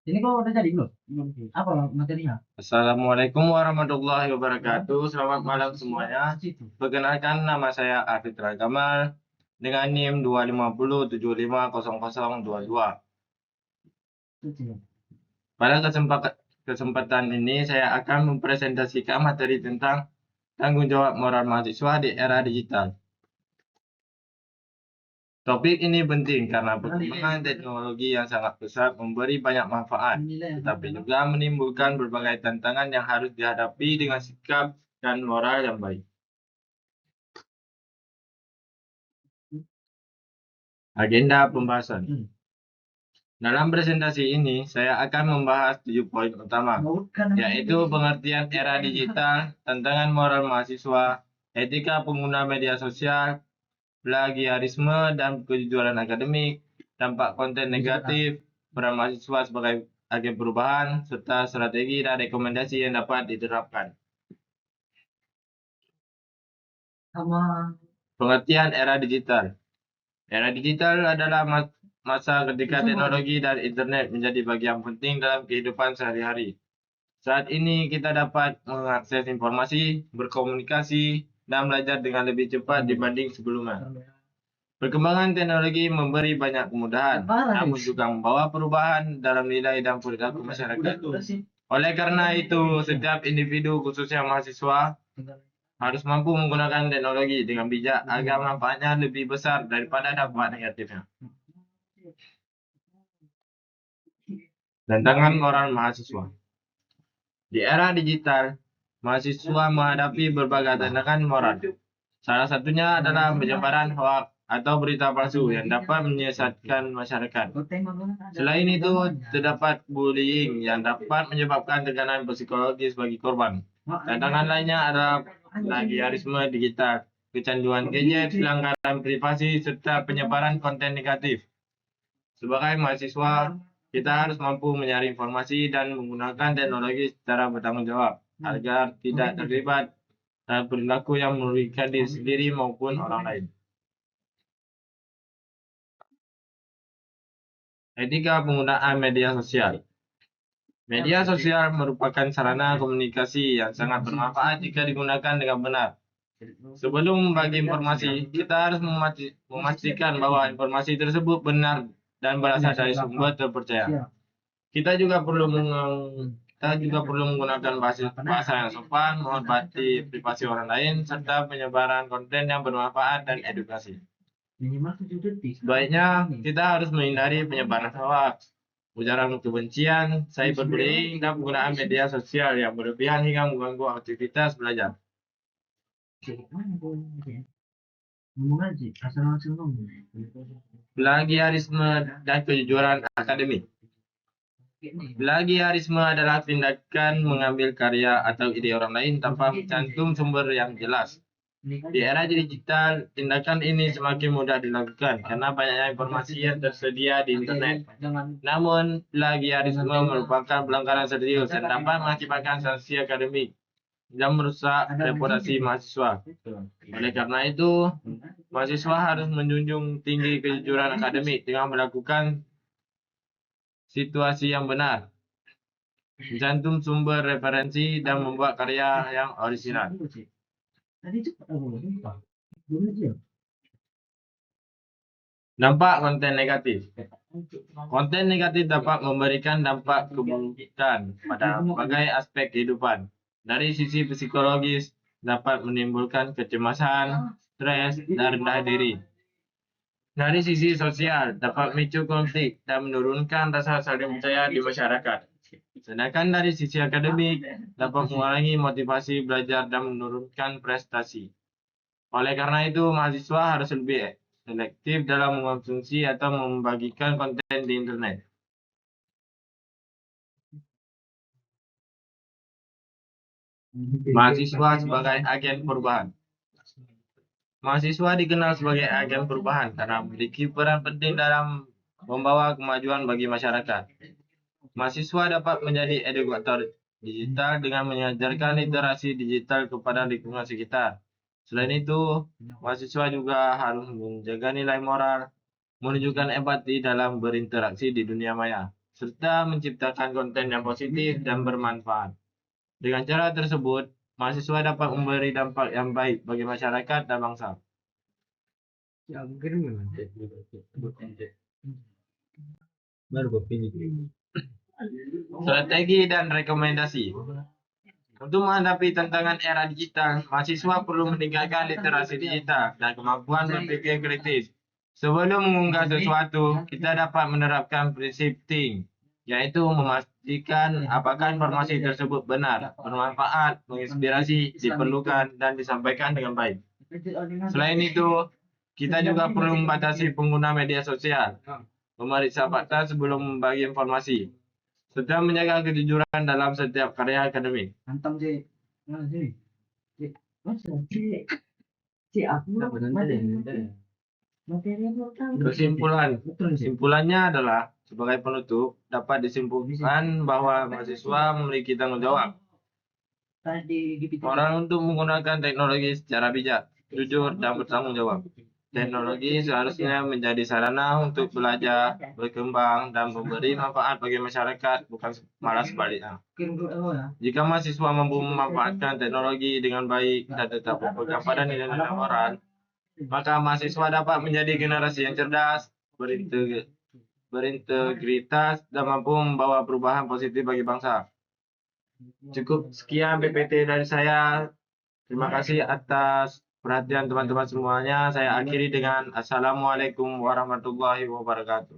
Ini kok udah jadi belum? Apa materinya? Assalamualaikum warahmatullahi wabarakatuh. Selamat malam semuanya. Perkenalkan, nama saya Afitra Gamal dengan NIM 250750022. Pada kesempatan ini saya akan mempresentasikan materi tentang tanggung jawab moral mahasiswa di era digital. Topik ini penting karena perkembangan teknologi yang sangat pesat memberi banyak manfaat, tetapi juga menimbulkan berbagai tantangan yang harus dihadapi dengan sikap dan moral yang baik. Agenda pembahasan. Dalam presentasi ini, saya akan membahas 7 poin utama, yaitu pengertian era digital, tantangan moral mahasiswa, etika pengguna media sosial, plagiarisme dan kejujuran akademik, dampak konten negatif, peran mahasiswa sebagai agen perubahan, serta strategi dan rekomendasi yang dapat diterapkan. Pengertian era digital. Era digital adalah masa ketika teknologi dan internet menjadi bagian penting dalam kehidupan sehari-hari. Saat ini kita dapat mengakses informasi, berkomunikasi, dan belajar dengan lebih cepat dibanding sebelumnya. Perkembangan teknologi memberi banyak kemudahan, namun juga membawa perubahan dalam nilai dan perilaku masyarakat. Oleh karena itu, setiap individu, khususnya mahasiswa, harus mampu menggunakan teknologi dengan bijak agar manfaatnya lebih besar daripada dampak negatifnya. Tantangan moral mahasiswa. Di era digital, mahasiswa menghadapi berbagai tantangan moral. Salah satunya adalah penyebaran hoax atau berita palsu yang dapat menyesatkan masyarakat. Selain itu, terdapat bullying yang dapat menyebabkan tekanan psikologis bagi korban. Tantangan lainnya adalah plagiarisme digital, kecanduan gadget, pelanggaran privasi, serta penyebaran konten negatif. Sebagai mahasiswa, kita harus mampu mencari informasi dan menggunakan teknologi secara bertanggung jawab agar tidak terlibat dalam perilaku yang merugikan diri sendiri maupun orang lain. Etika penggunaan media sosial. Media sosial merupakan sarana komunikasi yang sangat bermanfaat jika digunakan dengan benar. Sebelum membagi informasi, kita harus memastikan bahwa informasi tersebut benar dan berasal dari sumber terpercaya. Kita juga perlu menggunakan bahasa yang sopan, menghormati privasi orang lain, serta penyebaran konten yang bermanfaat dan edukasi. Sebaiknya kita harus menghindari penyebaran hoax, ujaran kebencian, cyberbullying, dan penggunaan media sosial yang berlebihan hingga mengganggu aktivitas belajar. Plagiarisme dan kejujuran akademik. Plagiarisme adalah tindakan mengambil karya atau ide orang lain tanpa mencantum sumber yang jelas. Di era digital, tindakan ini semakin mudah dilakukan karena banyaknya informasi yang tersedia di internet. Namun, plagiarisme merupakan pelanggaran serius yang dapat mengakibatkan sanksi akademik dan merusak reputasi mahasiswa. Oleh karena itu, mahasiswa harus menjunjung tinggi kejujuran akademik dengan melakukan situasi yang benar, mencantum sumber referensi, dan membuat karya yang orisinal. Dampak konten negatif. Konten negatif dapat memberikan dampak keburukan pada berbagai aspek kehidupan. Dari sisi psikologis, dapat menimbulkan kecemasan, stres, dan rendah diri. Dari sisi sosial, dapat memicu konflik dan menurunkan rasa saling percaya di masyarakat. Sedangkan dari sisi akademik, dapat mengurangi motivasi belajar dan menurunkan prestasi. Oleh karena itu, mahasiswa harus lebih selektif dalam mengonsumsi atau membagikan konten di internet. Mahasiswa sebagai agen perubahan. Mahasiswa dikenal sebagai agen perubahan karena memiliki peran penting dalam membawa kemajuan bagi masyarakat. Mahasiswa dapat menjadi edukator digital dengan mengajarkan literasi digital kepada lingkungan sekitar. Selain itu, mahasiswa juga harus menjaga nilai moral, menunjukkan empati dalam berinteraksi di dunia maya, serta menciptakan konten yang positif dan bermanfaat. Dengan cara tersebut, mahasiswa dapat memberi dampak yang baik bagi masyarakat dan bangsa. Strategi dan rekomendasi. Untuk menghadapi tantangan era digital, mahasiswa perlu meningkatkan literasi digital dan kemampuan berpikir kritis. Sebelum mengunggah sesuatu, kita dapat menerapkan prinsip think, yaitu memastikan apakah informasi tersebut benar, bermanfaat, menginspirasi, diperlukan, dan disampaikan dengan baik. Selain itu, kita juga perlu membatasi pengguna media sosial, memeriksa fakta sebelum membagi informasi, serta menjaga kejujuran dalam setiap karya akademik. Hantam si mana sini? Si aku materi Kesimpulannya adalah sebagai penutup dapat disimpulkan bahwa mahasiswa memiliki tanggung jawab orang untuk menggunakan teknologi secara bijak, jujur, dan bertanggung jawab. Teknologi seharusnya menjadi sarana untuk belajar, berkembang, dan memberi manfaat bagi masyarakat, bukan malah sebaliknya. Jika mahasiswa mampu memanfaatkan teknologi dengan baik dan tetap berpegang pada nilai-nilai moral, maka mahasiswa dapat menjadi generasi yang cerdas, berintegritas, dan mampu membawa perubahan positif bagi bangsa. Cukup sekian PPT dari saya. Terima kasih atas perhatian teman-teman semuanya. Saya akhiri dengan Assalamualaikum warahmatullahi wabarakatuh.